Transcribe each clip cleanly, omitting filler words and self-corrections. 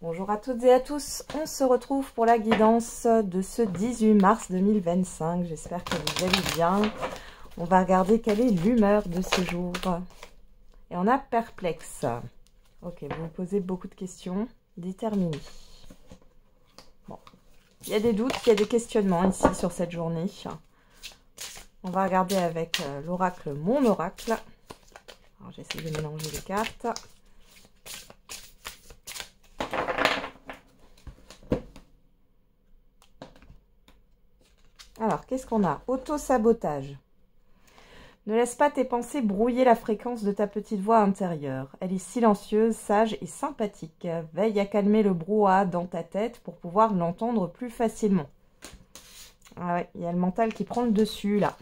Bonjour à toutes et à tous, on se retrouve pour la guidance de ce 18 mars 2025. J'espère que vous allez bien. On va regarder quelle est l'humeur de ce jour. Et on a perplexe. Ok, vous me posez beaucoup de questions. Déterminé. Bon, il y a des doutes, il y a des questionnements ici sur cette journée. On va regarder avec l'oracle, mon oracle. Alors j'essaie de mélanger les cartes. Alors, qu'est-ce qu'on a? Auto-sabotage. Ne laisse pas tes pensées brouiller la fréquence de ta petite voix intérieure. Elle est silencieuse, sage et sympathique. Veille à calmer le brouhaha dans ta tête pour pouvoir l'entendre plus facilement. Ah ouais, il y a le mental qui prend le dessus, là.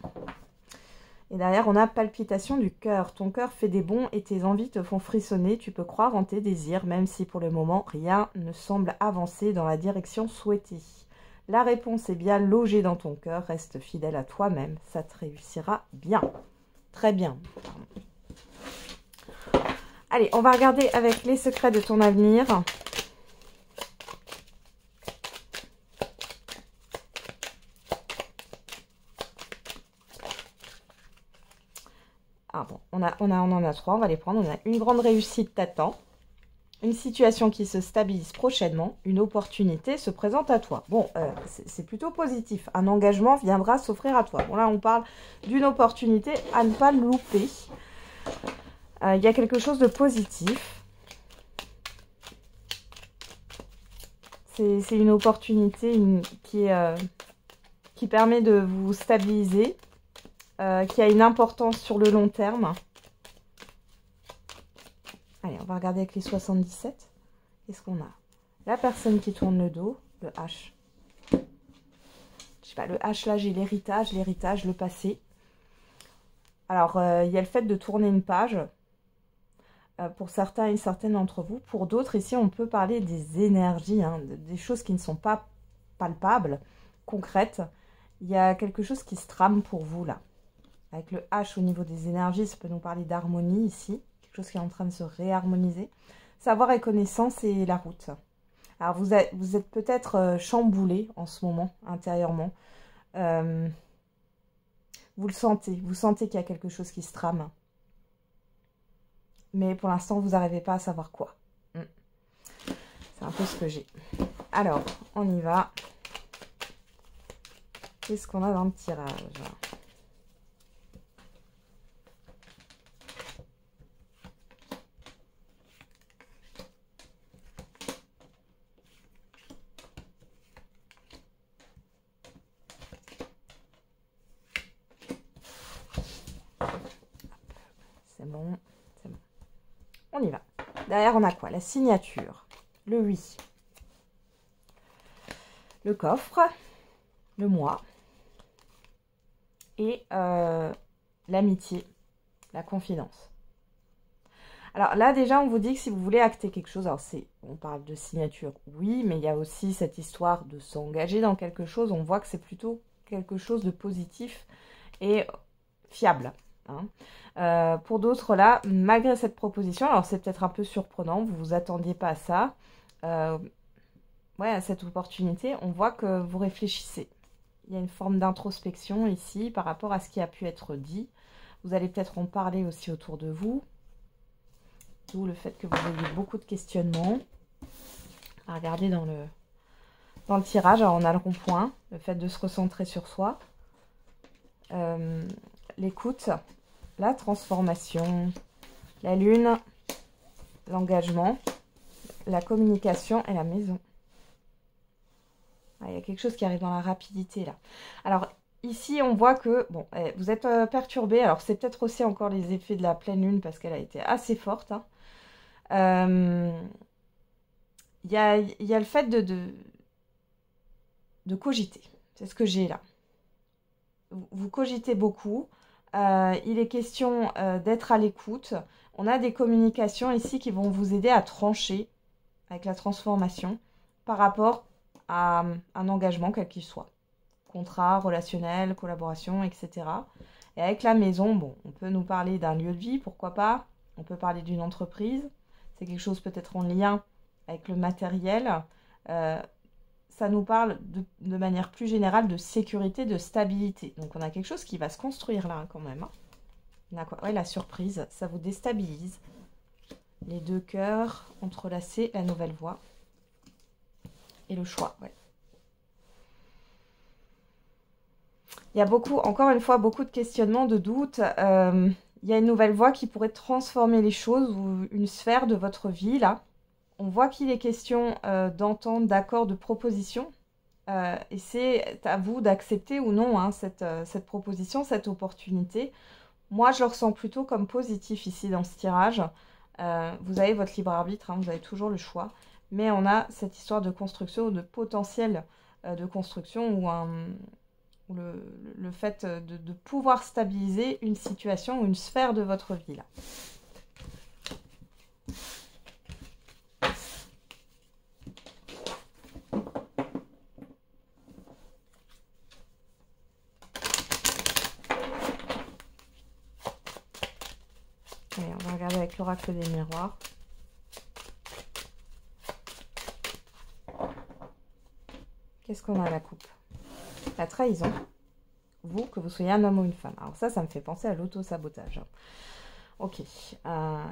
Et derrière, on a palpitation du cœur. Ton cœur fait des bonds et tes envies te font frissonner. Tu peux croire en tes désirs, même si pour le moment, rien ne semble avancer dans la direction souhaitée. La réponse est bien logée dans ton cœur. Reste fidèle à toi-même. Ça te réussira bien. Très bien. Allez, on va regarder avec les secrets de ton avenir. Ah bon, on en a trois, on va les prendre. On a une grande réussite t'attend. Une situation qui se stabilise prochainement, une opportunité se présente à toi. Bon, c'est plutôt positif. Un engagement viendra s'offrir à toi. Bon, là, on parle d'une opportunité à ne pas louper. Il y a quelque chose de positif. C'est une opportunité qui permet de vous stabiliser, qui a une importance sur le long terme. Allez, on va regarder avec les 77. Qu'est-ce qu'on a? La personne qui tourne le dos, le H. Je sais pas, le H là, j'ai l'héritage, le passé. Alors, il y a le fait de tourner une page. Pour certains et certaines d'entre vous. Pour d'autres, ici, on peut parler des énergies, hein, des choses qui ne sont pas palpables, concrètes. Il y a quelque chose qui se trame pour vous, là. Avec le H au niveau des énergies, ça peut nous parler d'harmonie, ici. Chose qui est en train de se réharmoniser. Savoir et connaissance et la route. Alors, vous êtes peut-être chamboulé en ce moment, intérieurement. Vous le sentez. Vous sentez qu'il y a quelque chose qui se trame. Mais pour l'instant, vous n'arrivez pas à savoir quoi. C'est un peu ce que j'ai. Alors, on y va. Qu'est-ce qu'on a dans le tirage ? C'est bon, c'est bon. On y va. Derrière, on a quoi? La signature, le oui, le coffre, le moi et l'amitié, la confidence. Alors là, déjà, on vous dit que si vous voulez acter quelque chose, alors on parle de signature, oui, mais il y a aussi cette histoire de s'engager dans quelque chose. On voit que c'est plutôt quelque chose de positif et fiable. Hein. Pour d'autres là, malgré cette proposition, alors c'est peut-être un peu surprenant, vous vous attendiez pas à ça, ouais, à cette opportunité, on voit que vous réfléchissez. Il y a une forme d'introspection ici par rapport à ce qui a pu être dit. Vous allez peut-être en parler aussi autour de vous. D'où le fait que vous ayez beaucoup de questionnements. À regarder dans le tirage, alors on a le rond-point, le fait de se recentrer sur soi. L'écoute, la transformation, la lune, l'engagement, la communication et la maison. Ah, il y a quelque chose qui arrive dans la rapidité là. Alors ici on voit que bon, vous êtes perturbé. Alors c'est peut-être aussi encore les effets de la pleine lune parce qu'elle a été assez forte. Hein. Il y a le fait de cogiter. C'est ce que j'ai là. Vous cogitez beaucoup. Il est question d'être à l'écoute. On a des communications ici qui vont vous aider à trancher avec la transformation par rapport à un engagement quel qu'il soit. Contrat, relationnel, collaboration, etc. Et avec la maison, bon, on peut nous parler d'un lieu de vie, pourquoi pas. On peut parler d'une entreprise. C'est quelque chose peut-être en lien avec le matériel, ça nous parle de manière plus générale de sécurité, de stabilité. Donc on a quelque chose qui va se construire là quand même. D'accord. Ouais, la surprise, ça vous déstabilise. Les deux cœurs entrelacés, la nouvelle voie. Et le choix, ouais. Il y a beaucoup, encore une fois, beaucoup de questionnements, de doutes. Il y a une nouvelle voie qui pourrait transformer les choses ou une sphère de votre vie, là. On voit qu'il est question d'entente, d'accord, de proposition. Et c'est à vous d'accepter ou non hein, cette proposition, cette opportunité. Moi, je le ressens plutôt comme positif ici dans ce tirage. Vous avez votre libre arbitre, hein, vous avez toujours le choix. Mais on a cette histoire de construction ou de potentiel de construction ou le fait de pouvoir stabiliser une situation ou une sphère de votre vie là. Allez, on va regarder avec l'oracle des miroirs. Qu'est-ce qu'on a à la coupe? La trahison. Vous, que vous soyez un homme ou une femme. Alors ça me fait penser à l'auto-sabotage. Ok. Et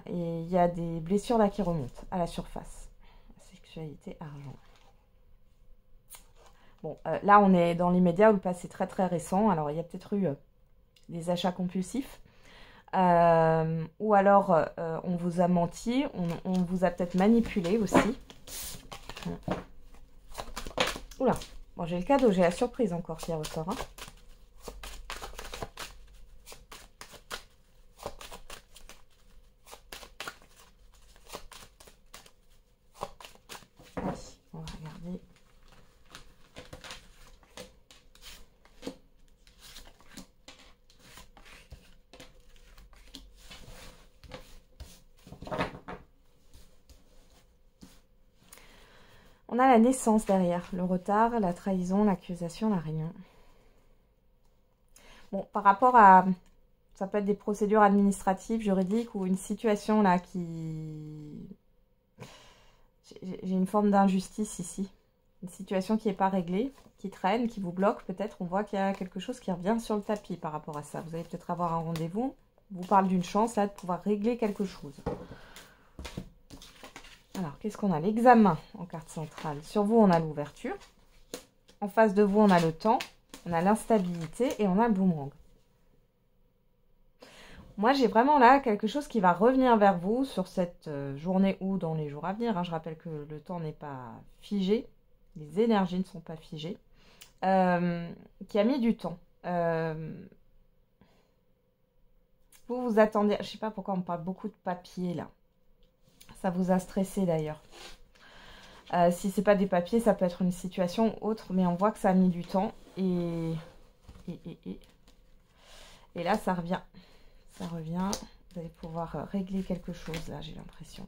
il y a des blessures là qui remontent à la surface. Sexualité, argent. Bon, là on est dans l'immédiat où le passé très très récent. Alors il y a peut-être eu des achats compulsifs. Ou alors on vous a menti, on vous a peut-être manipulé aussi. Oula, bon j'ai le cadeau, j'ai la surprise encore qui ressort. Hein. Allez, on va regarder. On a la naissance derrière, le retard, la trahison, l'accusation, la réunion. Bon, par rapport à... Ça peut être des procédures administratives, juridiques ou une situation là qui... J'ai une forme d'injustice ici. Une situation qui n'est pas réglée, qui traîne, qui vous bloque. Peut-être on voit qu'il y a quelque chose qui revient sur le tapis par rapport à ça. Vous allez peut-être avoir un rendez-vous. On vous parle d'une chance là de pouvoir régler quelque chose. Alors, qu'est-ce qu'on a? L'examen en carte centrale. Sur vous, on a l'ouverture. En face de vous, on a le temps. On a l'instabilité et on a le boomerang. Moi, j'ai vraiment là quelque chose qui va revenir vers vous sur cette journée ou dans les jours à venir. Hein. Je rappelle que le temps n'est pas figé. Les énergies ne sont pas figées. Qui a mis du temps. Vous vous attendez... Je ne sais pas pourquoi on me parle beaucoup de papier là. Ça vous a stressé d'ailleurs. Si ce n'est pas des papiers, ça peut être une situation autre, mais on voit que ça a mis du temps. Et là, ça revient. Ça revient. Vous allez pouvoir régler quelque chose, là, j'ai l'impression.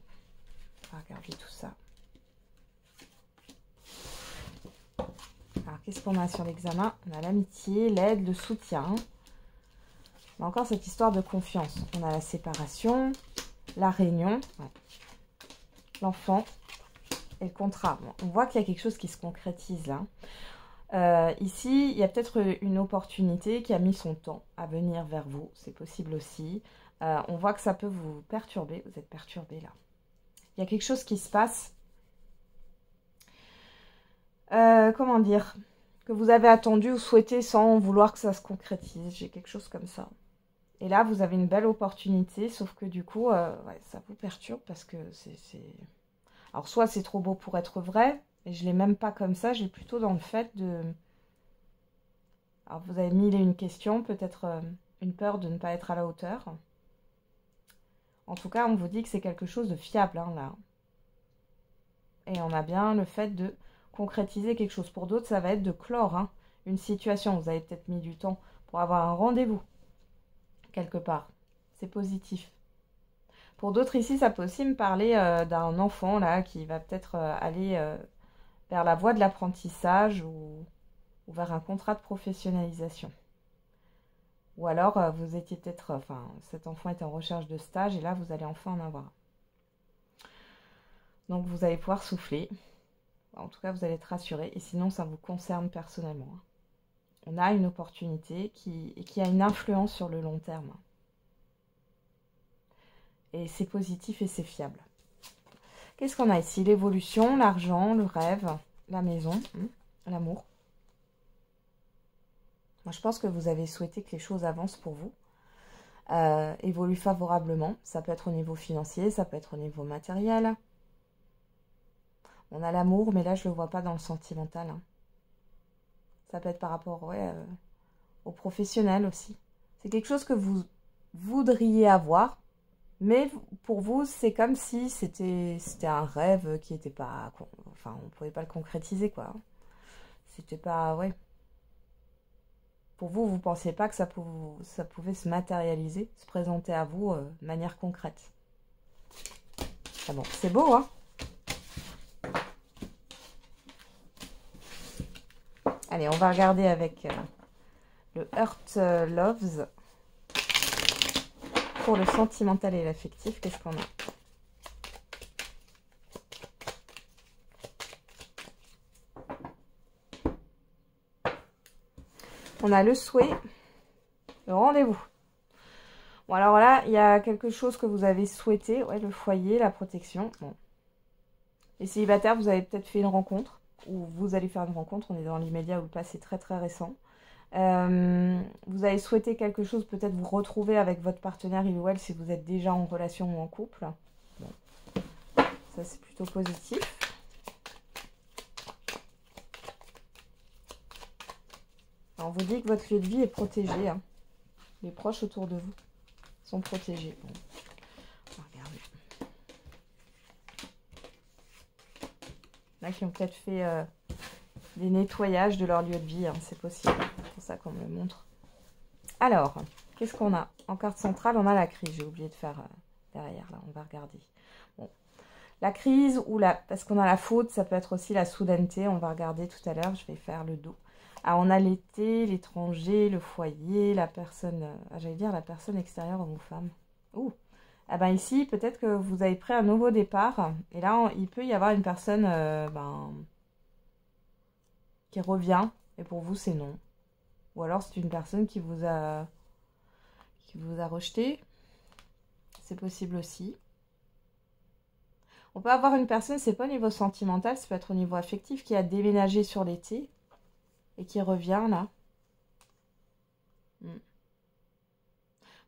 On va regarder tout ça. Alors, qu'est-ce qu'on a sur l'examen? On a l'amitié, l'aide, le soutien. On a encore cette histoire de confiance. On a la séparation, la réunion. Ouais. L'enfant et le contrat. Bon, on voit qu'il y a quelque chose qui se concrétise là. Ici, il y a peut-être une opportunité qui a mis son temps à venir vers vous. C'est possible aussi. On voit que ça peut vous perturber. Vous êtes perturbé là. Il y a quelque chose qui se passe. Comment dire? Que vous avez attendu ou souhaité sans vouloir que ça se concrétise. J'ai quelque chose comme ça. Et là, vous avez une belle opportunité, sauf que du coup, ouais, ça vous perturbe parce que c'est... Alors, soit c'est trop beau pour être vrai, et je ne l'ai même pas comme ça, j'ai plutôt dans le fait de... Alors, vous avez mille et une questions, peut-être une peur de ne pas être à la hauteur. En tout cas, on vous dit que c'est quelque chose de fiable, hein, là. Et on a bien le fait de concrétiser quelque chose. Pour d'autres, ça va être de clore hein, une situation. Vous avez peut-être mis du temps pour avoir un rendez-vous. Quelque part. C'est positif. Pour d'autres ici, ça peut aussi me parler d'un enfant là qui va peut-être aller vers la voie de l'apprentissage ou vers un contrat de professionnalisation. Ou alors vous étiez peut-être, enfin cet enfant est en recherche de stage et là vous allez enfin en avoir. Donc vous allez pouvoir souffler. En tout cas, vous allez être rassuré. Et sinon, ça vous concerne personnellement. On a une opportunité qui a une influence sur le long terme. Et c'est positif et c'est fiable. Qu'est-ce qu'on a ici? L'évolution, l'argent, le rêve, la maison, l'amour. Moi, je pense que vous avez souhaité que les choses avancent pour vous. Évoluent favorablement. Ça peut être au niveau financier, ça peut être au niveau matériel. On a l'amour, mais là, je ne le vois pas dans le sentimental. Hein. Ça peut être par rapport au professionnel aussi. C'est quelque chose que vous voudriez avoir, mais pour vous, c'est comme si c'était un rêve qui n'était pas... Enfin, on ne pouvait pas le concrétiser, quoi. C'était pas... Ouais. Pour vous, vous ne pensiez pas que ça pouvait se matérialiser, se présenter à vous de manière concrète. Ah bon, c'est beau, hein? Allez, on va regarder avec le Heart Loves. Pour le sentimental et l'affectif, qu'est-ce qu'on a? On a le souhait, le rendez-vous. Bon, alors là, il y a quelque chose que vous avez souhaité. Ouais, le foyer, la protection. Bon. Les célibataires, vous avez peut-être fait une rencontre. Ou vous allez faire une rencontre. On est dans l'immédiat où le passé est très très récent. Vous avez souhaité quelque chose, peut-être vous retrouver avec votre partenaire, il ou elle, si vous êtes déjà en relation ou en couple. Bon. Ça, c'est plutôt positif. Alors, on vous dit que votre lieu de vie est protégé. Hein. Les proches autour de vous sont protégés. Bon. On va regarder. Il y en a qui ont peut-être fait des nettoyages de leur lieu de vie. Hein. C'est possible. C'est pour ça qu'on me le montre. Alors, qu'est-ce qu'on a? En carte centrale, on a la crise. J'ai oublié de faire derrière. Là, on va regarder. Bon. La crise ou parce qu'on a la faute, ça peut être aussi la soudaineté. On va regarder tout à l'heure. Je vais faire le dos. Ah, on a l'été, l'étranger, le foyer, la personne, j'allais dire la personne extérieure aux femmes. Ouh. Ah ben ici, peut-être que vous avez pris un nouveau départ. Et là, il peut y avoir une personne qui revient. Et pour vous, c'est non. Ou alors, c'est une personne qui vous a rejeté. C'est possible aussi. On peut avoir une personne, c'est pas au niveau sentimental, ça peut être au niveau affectif, qui a déménagé sur l'été. Et qui revient là.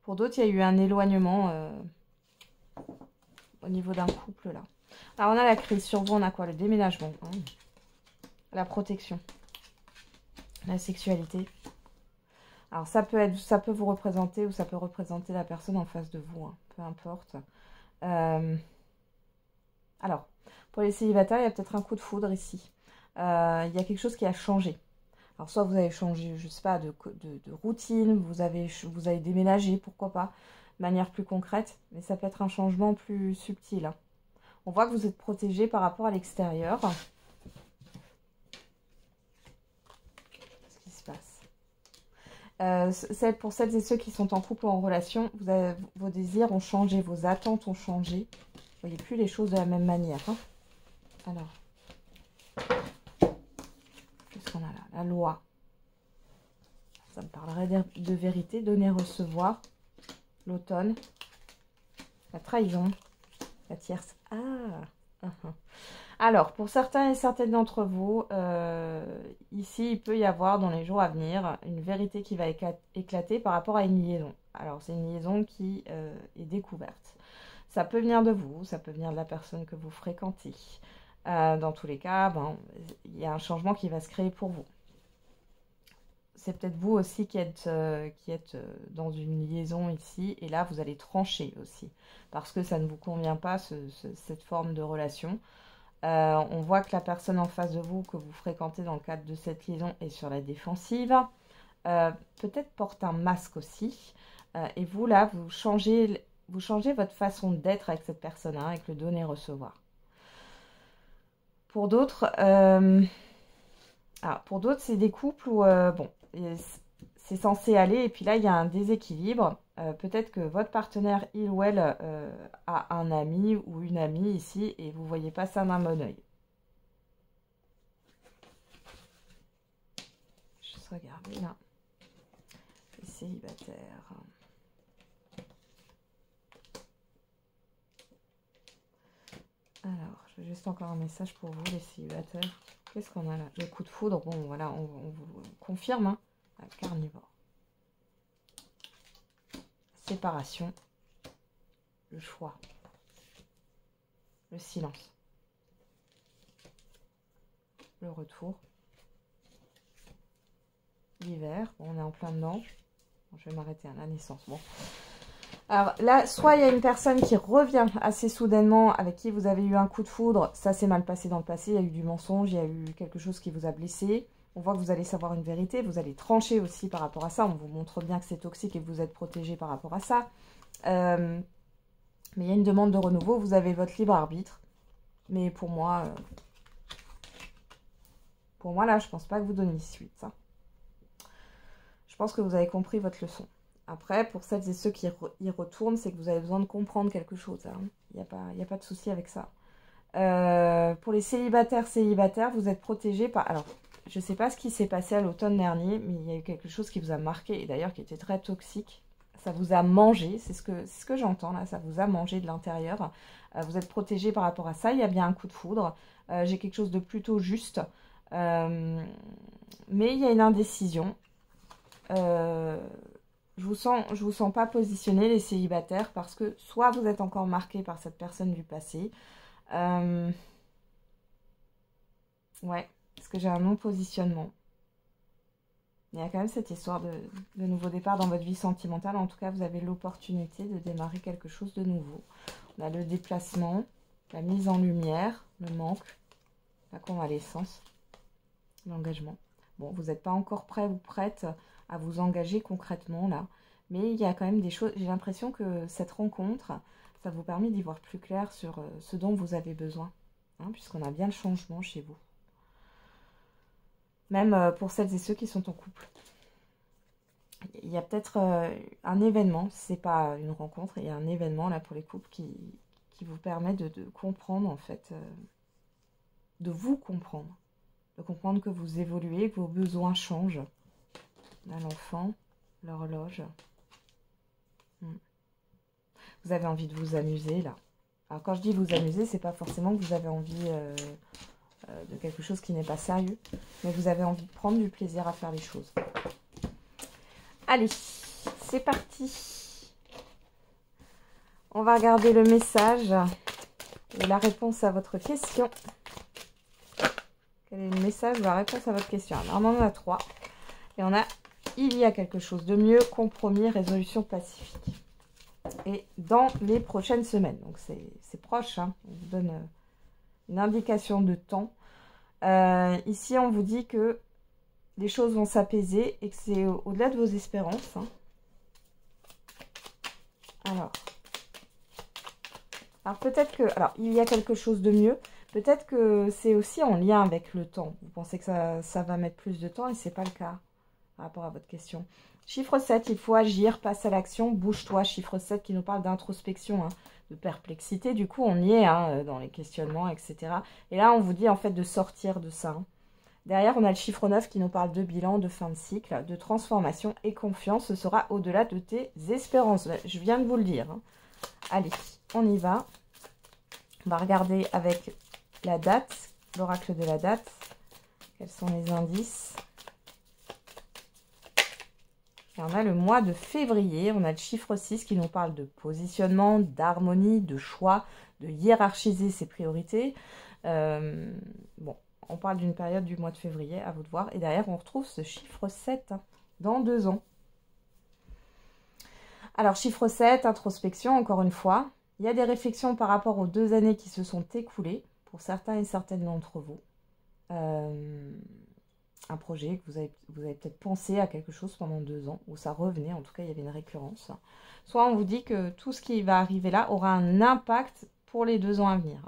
Pour d'autres, il y a eu un éloignement au niveau d'un couple là. Alors on a la crise. Sur vous, on a quoi? Le déménagement. Hein. La protection. La sexualité. Alors ça peut vous représenter ou ça peut représenter la personne en face de vous. Hein. Peu importe. Alors, pour les célibataires, il y a peut-être un coup de foudre ici. Il y a quelque chose qui a changé. Alors, soit vous avez changé, je ne sais pas, de routine, vous avez déménagé, pourquoi pas, de manière plus concrète, mais ça peut être un changement plus subtil. Hein. On voit que vous êtes protégé par rapport à l'extérieur. Qu'est-ce qui se passe? Pour celles et ceux qui sont en couple ou en relation, vos désirs ont changé, vos attentes ont changé. Vous ne voyez plus les choses de la même manière. Hein. Alors... Qu'est-ce qu'on a là? La loi. Ça me parlerait de vérité. Donner, recevoir. L'automne. La trahison. La tierce. Ah. Alors, pour certains et certaines d'entre vous, ici, il peut y avoir dans les jours à venir une vérité qui va éclater par rapport à une liaison. Alors, c'est une liaison qui est découverte. Ça peut venir de vous, ça peut venir de la personne que vous fréquentez. Dans tous les cas, il y a un changement qui va se créer pour vous. C'est peut-être vous aussi qui êtes dans une liaison ici. Et là, vous allez trancher aussi. Parce que ça ne vous convient pas, cette forme de relation. On voit que la personne en face de vous, que vous fréquentez dans le cadre de cette liaison, est sur la défensive. Peut-être porte un masque aussi. Et vous, là, vous changez votre façon d'être avec cette personne, hein, avec le donner-recevoir. Pour d'autres, c'est des couples où, c'est censé aller, et puis là, il y a un déséquilibre. Peut-être que votre partenaire, il ou elle, a un ami ou une amie ici, et vous ne voyez pas ça d'un bon oeil. Juste regarder là. Les célibataires. Alors, j'ai juste encore un message pour vous, les célibataires. Qu'est-ce qu'on a là? Le coup de foudre. Bon, voilà, on vous confirme. Hein. Carnivore. Séparation. Le choix. Le silence. Le retour. L'hiver. Bon, on est en plein dedans. Bon, je vais m'arrêter à la naissance. Bon. Alors là, soit il y a une personne qui revient assez soudainement, avec qui vous avez eu un coup de foudre, ça s'est mal passé dans le passé, il y a eu du mensonge, il y a eu quelque chose qui vous a blessé. On voit que vous allez savoir une vérité, vous allez trancher aussi par rapport à ça, on vous montre bien que c'est toxique et que vous êtes protégé par rapport à ça. Mais il y a une demande de renouveau, vous avez votre libre arbitre. Mais pour moi là, je pense pas que vous donniez suite. Hein. Je pense que vous avez compris votre leçon. Après, pour celles et ceux qui y retournent, c'est que vous avez besoin de comprendre quelque chose. Hein. Il n'y a pas de souci avec ça. Pour les célibataires, vous êtes protégés par... Alors, je ne sais pas ce qui s'est passé à l'automne dernier, mais il y a eu quelque chose qui vous a marqué, et d'ailleurs qui était très toxique. Ça vous a mangé, c'est ce que j'entends là, ça vous a mangé de l'intérieur. Vous êtes protégés par rapport à ça, il y a bien un coup de foudre. J'ai quelque chose de plutôt juste. Mais il y a une indécision. Je vous sens pas positionné les célibataires parce que soit vous êtes encore marqué par cette personne du passé. Ouais, parce que j'ai un non-positionnement. Il y a quand même cette histoire de nouveau départ dans votre vie sentimentale. En tout cas, vous avez l'opportunité de démarrer quelque chose de nouveau. On a le déplacement, la mise en lumière, le manque, la convalescence, l'engagement. Bon, vous n'êtes pas encore prêt ou prête à vous engager concrètement là. Mais il y a quand même des choses, j'ai l'impression que cette rencontre, ça vous permet d'y voir plus clair sur ce dont vous avez besoin. Hein, puisqu'on a bien le changement chez vous. Même pour celles et ceux qui sont en couple. Il y a peut-être un événement, c'est pas une rencontre, il y a un événement là pour les couples qui vous permet de comprendre en fait, de vous comprendre. De comprendre que vous évoluez, que vos besoins changent. Là, l'enfant, l'horloge. Vous avez envie de vous amuser, là. Alors, quand je dis vous amuser, c'est pas forcément que vous avez envie de quelque chose qui n'est pas sérieux. Mais vous avez envie de prendre du plaisir à faire les choses. Allez, c'est parti. On va regarder le message et la réponse à votre question. Quel est le message ou la réponse à votre question? Alors, on en a 3. Et on a « Il y a quelque chose de mieux, compromis, résolution pacifique ». Et dans les prochaines semaines. Donc, c'est proche. Hein. On vous donne une indication de temps. Ici, on vous dit que les choses vont s'apaiser et que c'est au-delà de vos espérances. Hein. Alors peut-être que... Alors, il y a quelque chose de mieux. Peut-être que c'est aussi en lien avec le temps. Vous pensez que ça va mettre plus de temps et ce n'est pas le cas par rapport à votre question. Chiffre 7, il faut agir, passe à l'action, bouge-toi. Chiffre 7 qui nous parle d'introspection, hein, de perplexité. Du coup, on y est hein, dans les questionnements, etc. Et là, on vous dit en fait de sortir de ça. Hein. Derrière, on a le chiffre 9 qui nous parle de bilan, de fin de cycle, de transformation et confiance. Ce sera au-delà de tes espérances. Je viens de vous le dire. Hein. Allez, on y va. On va regarder avec la date, l'oracle de la date. Quels sont les indices? Et on a le mois de février. On a le chiffre 6 qui nous parle de positionnement, d'harmonie, de choix, de hiérarchiser ses priorités. Bon. On parle d'une période du mois de février, à vous de voir. Et derrière, on retrouve ce chiffre 7 hein, dans 2 ans. Alors, chiffre 7, introspection, encore une fois. Il y a des réflexions par rapport aux 2 années qui se sont écoulées, pour certains et certaines d'entre vous. Un projet que vous avez peut-être pensé à quelque chose pendant 2 ans, où ça revenait, en tout cas, il y avait une récurrence. Soit on vous dit que tout ce qui va arriver là aura un impact pour les 2 ans à venir.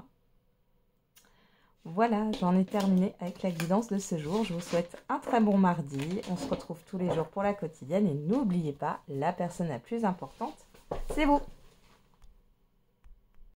Voilà, j'en ai terminé avec la guidance de ce jour. Je vous souhaite un très bon mardi. On se retrouve tous les jours pour la quotidienne. Et n'oubliez pas, la personne la plus importante, c'est vous.